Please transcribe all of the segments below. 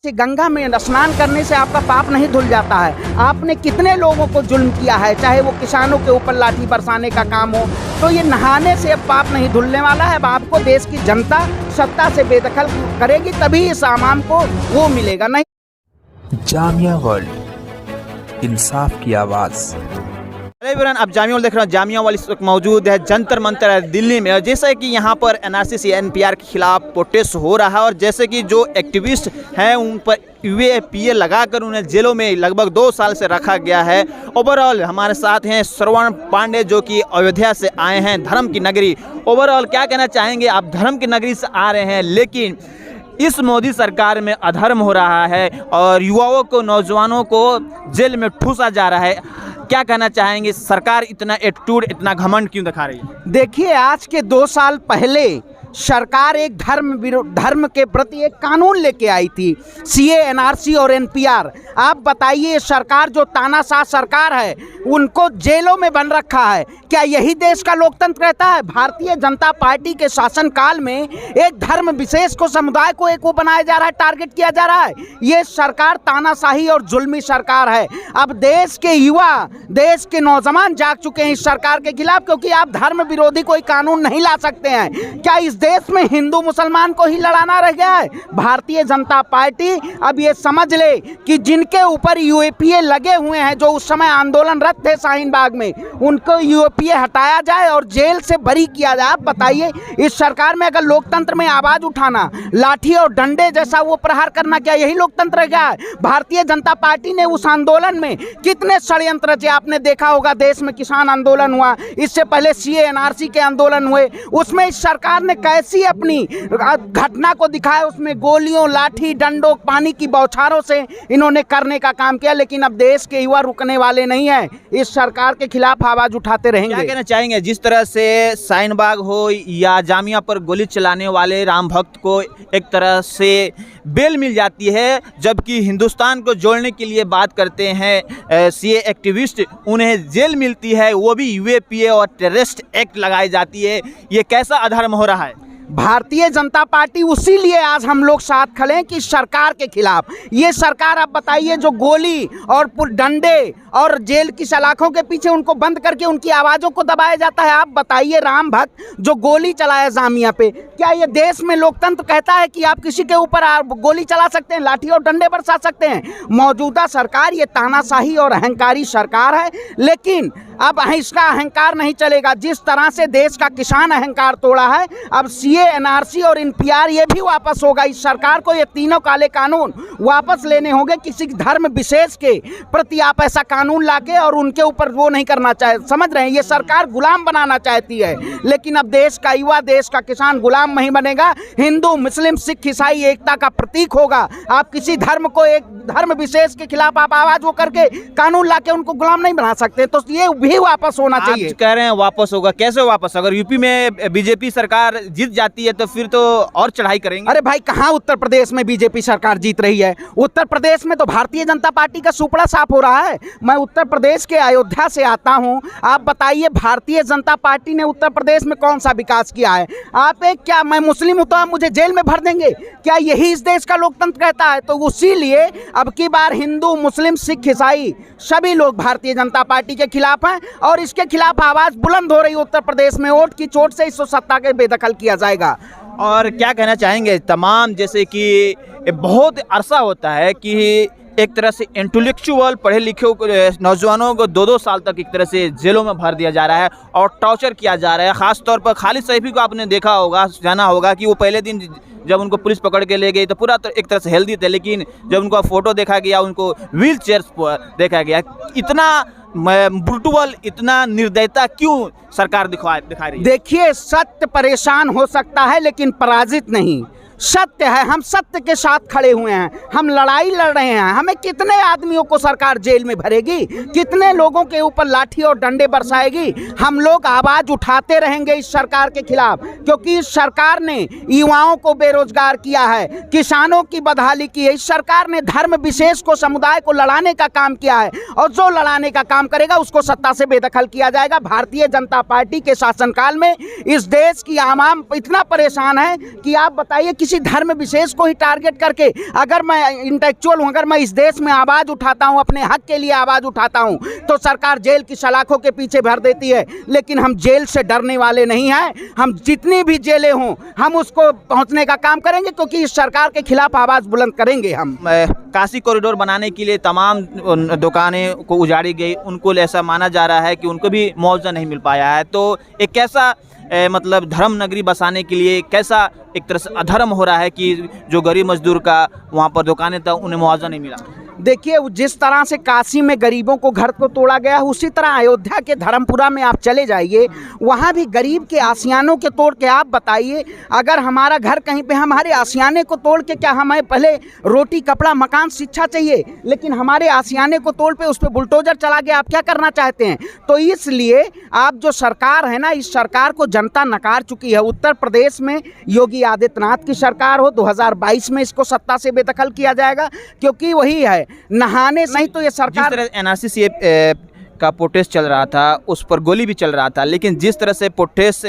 से गंगा में स्नान करने से आपका पाप नहीं धुल जाता है। आपने कितने लोगों को जुल्म किया है, चाहे वो किसानों के ऊपर लाठी बरसाने का काम हो। तो ये नहाने से अब पाप नहीं धुलने वाला है। अब आपको देश की जनता सत्ता से बेदखल करेगी, तभी इस आवाम को वो मिलेगा। नहीं जामिया वर्ल्ड, इंसाफ की आवाज़। एवरीवन, आप जामिया वर्ल्ड देख रहे हो। जामिया वर्ल्ड इस वक्त मौजूद है जंतर मंतर है दिल्ली में। और जैसे कि यहाँ पर एनआरसी एनपीआर के खिलाफ प्रोटेस्ट हो रहा है और जैसे कि जो एक्टिविस्ट हैं उन पर यूएपीए लगाकर उन्हें जेलों में लगभग 2 साल से रखा गया है। ओवरऑल हमारे साथ हैं श्रवण पांडे जो कि अयोध्या से आए हैं, धर्म की नगरी। ओवरऑल क्या कहना चाहेंगे? आप धर्म की नगरी से आ रहे हैं, लेकिन इस मोदी सरकार में अधर्म हो रहा है और युवाओं को, नौजवानों को जेल में ठूसा जा रहा है। क्या कहना चाहेंगे? सरकार इतना एटीट्यूड, इतना घमंड क्यों दिखा रही है? देखिए, आज के 2 साल पहले सरकार एक धर्म के प्रति एक कानून लेके आई थी, सीए, एनआरसी और एनपीआर। आप बताइए, सरकार जो तानाशाह सरकार है उनको जेलों में बंद रखा है। क्या यही देश का लोकतंत्र रहता है? भारतीय जनता पार्टी के शासनकाल में एक धर्म विशेष को, समुदाय को एक वो बनाया जा रहा है, टारगेट किया जा रहा है। ये सरकार तानाशाही और जुल्मी सरकार है। अब देश के युवा, देश के नौजवान जाग चुके हैं इस सरकार के खिलाफ, क्योंकि आप धर्म विरोधी कोई कानून नहीं ला सकते हैं। क्या इस देश में हिंदू मुसलमान को ही लड़ाना रह गया है? भारतीय जनता पार्टी अब ये समझ ले कि जिनके ऊपर यूएपीए लगे हुए हैं, जो उस समय आंदोलनरत थे शाहीन बाग में, उनको यूएपीए हटाया जाए और जेल से बरी किया जाए। आप बताइए, इस सरकार में अगर लोकतंत्र में आवाज उठाना, लाठी और डंडे जैसा वो प्रहार करना, क्या यही लोकतंत्र क्या है? भारतीय जनता पार्टी ने उस आंदोलन में कितने षड्यंत्र रचे आपने देखा होगा। देश में किसान आंदोलन हुआ, इससे पहले सीए, एनआरसी के आंदोलन हुए, उसमें इस सरकार ने कैसी अपनी घटना को दिखाया। उसमें गोलियों, लाठी डंडों, पानी की बौछारों से इन्होंने करने का काम किया। लेकिन अब देश के युवा रुकने वाले नहीं है, इस सरकार के खिलाफ आवाज उठाते रहेंगे। क्या कहना चाहेंगे? जिस तरह से शाहीन बाग हो या जामिया पर गोली चलाने वाले राम भक्त को एक तरह से बेल मिल जाती है, जबकि हिंदुस्तान को जोड़ने के लिए बात करते हैं सीए एक्टिविस्ट, उन्हें जेल मिलती है, वो भी यूएपीए और टेररिस्ट एक्ट लगाई जाती है। ये कैसा अधर्म हो रहा है? भारतीय जनता पार्टी उसी लिए आज हम लोग साथ खड़े हैं कि सरकार के खिलाफ। ये सरकार, आप बताइए, जो गोली और डंडे और जेल की सलाखों के पीछे उनको बंद करके उनकी आवाज़ों को दबाया जाता है। आप बताइए, राम भक्त जो गोली चलाया जामिया पे, क्या ये देश में लोकतंत्र कहता है कि आप किसी के ऊपर गोली चला सकते हैं, लाठी और डंडे बरसा सकते हैं? मौजूदा सरकार ये तानाशाही और अहंकारी सरकार है, लेकिन अब इसका अहंकार नहीं चलेगा। जिस तरह से देश का किसान अहंकार तोड़ा है, अब सीए, एनआरसी और एनपीआर ये भी वापस होगा। इस सरकार को ये तीनों काले कानून वापस लेने होंगे। किसी धर्म विशेष के प्रति आप ऐसा कानून लाके और उनके ऊपर वो नहीं करना चाहे। समझ रहे हैं, ये सरकार गुलाम बनाना चाहती है, लेकिन अब देश का युवा, देश का किसान गुलाम नहीं बनेगा। हिंदू, मुस्लिम, सिख, ईसाई एकता का प्रतीक होगा। आप किसी धर्म को, एक धर्म विशेष के खिलाफ आप आवाज वो करके कानून लाके उनको गुलाम नहीं बना सकते। तो ये भी वापस होना चाहिए। आप कह रहे हैं वापस होगा, कैसे वापस? अगर यूपी में बीजेपी सरकार जीत जाती है तो फिर तो और चढ़ाई करेंगे। अरे भाई, कहाँ उत्तर प्रदेश में बीजेपी सरकार जीत रही है? उत्तर प्रदेश में तो भारतीय जनता पार्टी का सुपड़ा साफ हो रहा है। मैं उत्तर प्रदेश के अयोध्या से आता हूँ। आप बताइए, भारतीय जनता पार्टी ने उत्तर प्रदेश में कौन सा विकास किया है? आप एक, क्या मैं मुस्लिम हूँ तो आप मुझे जेल में भर देंगे? क्या यही इस देश का लोकतंत्र कहता है? तो उसीलिए अब की बार हिंदू, मुस्लिम, सिख, ईसाई सभी लोग भारतीय जनता पार्टी के खिलाफ हैं और इसके खिलाफ आवाज बुलंद हो रही है। उत्तर प्रदेश में वोट की चोट से इस सत्ता के बेदखल किया जाएगा। और क्या कहना चाहेंगे तमाम, जैसे कि बहुत अरसा होता है कि एक तरह से इंटेलेक्चुअल पढ़े लिखे नौजवानों को 2-2 साल तक एक तरह से जेलों में भर दिया जा रहा है और टॉर्चर किया जा रहा है। ख़ासतौर पर खालिद सैफी को आपने देखा होगा, जाना होगा कि वो पहले दिन जब उनको पुलिस पकड़ के ले गई तो पूरा एक तरह से हेल्दी थे, लेकिन जब उनको फोटो देखा गया, उनको व्हील चेयर पर देखा गया। इतना ब्रूटल, इतना निर्दयता क्यों सरकार दिखा रही है? देखिए, सत्य परेशान हो सकता है लेकिन पराजित नहीं। सत्य है, हम सत्य के साथ खड़े हुए हैं, हम लड़ाई लड़ रहे हैं। हमें कितने आदमियों को सरकार जेल में भरेगी, कितने लोगों के ऊपर लाठी और डंडे बरसाएगी? हम लोग आवाज उठाते रहेंगे इस सरकार के खिलाफ, क्योंकि इस सरकार ने युवाओं को बेरोजगार किया है, किसानों की बदहाली की है। इस सरकार ने धर्म विशेष को, समुदाय को लड़ाने का काम किया है और जो लड़ाने का काम करेगा उसको सत्ता से बेदखल किया जाएगा। भारतीय जनता पार्टी के शासनकाल में इस देश की आवाम इतना परेशान है कि आप बताइए, किसी धर्म विशेष को ही टारगेट करके, अगर मैं इंटेलेक्चुअल हूँ, अगर मैं इस देश में आवाज़ उठाता हूँ, अपने हक के लिए आवाज़ उठाता हूँ, तो सरकार जेल की सलाखों के पीछे भर देती है। लेकिन हम जेल से डरने वाले नहीं हैं। हम जितनी भी जेलें हों हम उसको पहुँचने का काम करेंगे, क्योंकि इस सरकार के खिलाफ आवाज़ बुलंद करेंगे हम। काशी कॉरिडोर बनाने के लिए तमाम दुकानें को उजाड़ी गई, उनको ऐसा माना जा रहा है कि उनको भी मुआवजा नहीं मिल पाया है। तो एक कैसा मतलब धर्म नगरी बसाने के लिए कैसा एक तरह से अधर्म हो रहा है कि जो गरीब मजदूर का वहाँ पर दुकानें था उन्हें मुआवजा नहीं मिला। देखिए, जिस तरह से काशी में गरीबों को घर को तोड़ा गया, उसी तरह अयोध्या के धर्मपुरा में आप चले जाइए, वहाँ भी गरीब के आशियानों के तोड़ के आप बताइए, अगर हमारा घर कहीं पे हमारे आशियाने को तोड़ के, क्या हमें पहले रोटी कपड़ा मकान शिक्षा चाहिए, लेकिन हमारे आशियाने को तोड़ पे उस पर बुलडोजर चला गया, आप क्या करना चाहते हैं? तो इसलिए आप जो सरकार है ना, इस सरकार को जनता नकार चुकी है। उत्तर प्रदेश में योगी आदित्यनाथ की सरकार हो, 2022 में इसको सत्ता से बेदखल किया जाएगा, क्योंकि वही है नहाने नहीं तो ये सरकार। जिस तरह एनआरसी का प्रोटेस्ट चल रहा था उस पर गोली भी चल रहा था, लेकिन जिस तरह से प्रोटेस्ट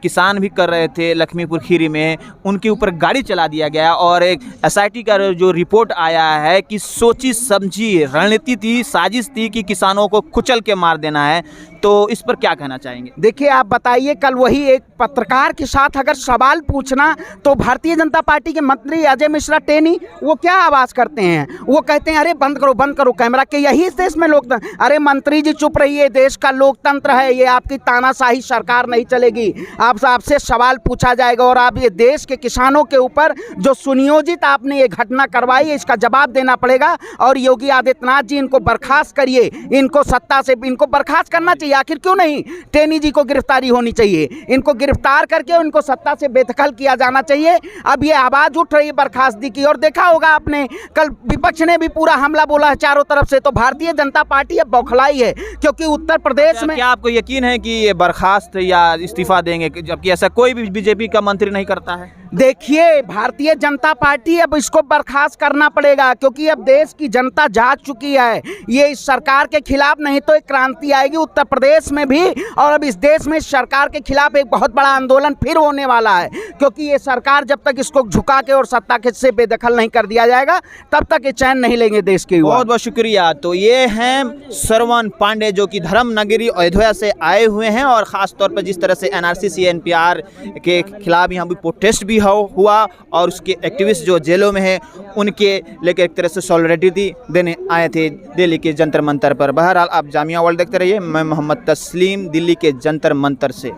किसान भी कर रहे थे लक्ष्मीपुर खीरी में, उनके ऊपर गाड़ी चला दिया गया और एक एसआईटी का जो रिपोर्ट आया है कि सोची समझी रणनीति थी, साजिश थी कि किसानों को कुचल के मार देना है। तो इस पर क्या कहना चाहेंगे? देखिए, आप बताइए, कल वही एक पत्रकार के साथ अगर सवाल पूछना तो भारतीय जनता पार्टी के मंत्री अजय मिश्रा टेनी वो क्या आवाज़ करते हैं? वो कहते हैं अरे बंद करो कैमरा के, यही इस देश में लोकतंत्र। अरे मंत्री जी चुप रहिए, देश का लोकतंत्र है, ये आपकी तानाशाही सरकार नहीं चलेगी। आपसे सवाल पूछा जाएगा और आप ये देश के किसानों के ऊपर जो सुनियोजित आपने ये घटना करवाई है, इसका जवाब देना पड़ेगा। और योगी आदित्यनाथ जी, इनको बर्खास्त करिए, इनको सत्ता से इनको बर्खास्त करना चाहिए। आखिर क्यों नहीं? टेनी जी को गिरफ्तारी होनी चाहिए, इनको गिरफ्तार करके इनको सत्ता से बेदखल किया जाना चाहिए। अब ये आवाज़ उठ रही है बर्खास्तगी की, और देखा होगा आपने कल विपक्ष ने भी पूरा हमला बोला है चारों तरफ से। तो भारतीय जनता पार्टी अब बौखलाई है, क्योंकि उत्तर प्रदेश में। क्या आपको यकीन है कि ये बर्खास्त या इस्तीफा देंगे, जबकि ऐसा कोई भी बीजेपी का मंत्री नहीं करता है? देखिए, भारतीय जनता पार्टी अब इसको बर्खास्त करना पड़ेगा, क्योंकि अब देश की जनता जाग चुकी है। ये इस सरकार के खिलाफ नहीं तो एक क्रांति आएगी उत्तर प्रदेश में भी, और अब इस देश में सरकार के खिलाफ एक बहुत बड़ा आंदोलन फिर होने वाला है। क्योंकि ये सरकार जब तक इसको झुका के और सत्ता के से बेदखल नहीं कर दिया जाएगा, तब तक ये चैन नहीं लेंगे देश के युवा। बहुत बहुत शुक्रिया। तो ये हैं श्रवण पांडे, जो कि धर्म नगरी अयोध्या से आए हुए हैं, और ख़ास तौर पर जिस तरह से एनआरसी एनपीआर के खिलाफ यहाँ भी प्रोटेस्ट भी हुआ और उसके एक्टिविस्ट जो जेलों में हैं उनके लेकर एक तरह से सॉलिडेरिटी देने आए थे दिल्ली के जंतर मंतर पर। बहरहाल आप जामिया वर्ल्ड देखते रहिए। मैं मोहम्मद तस्लीम, दिल्ली के जंतर मंतर से।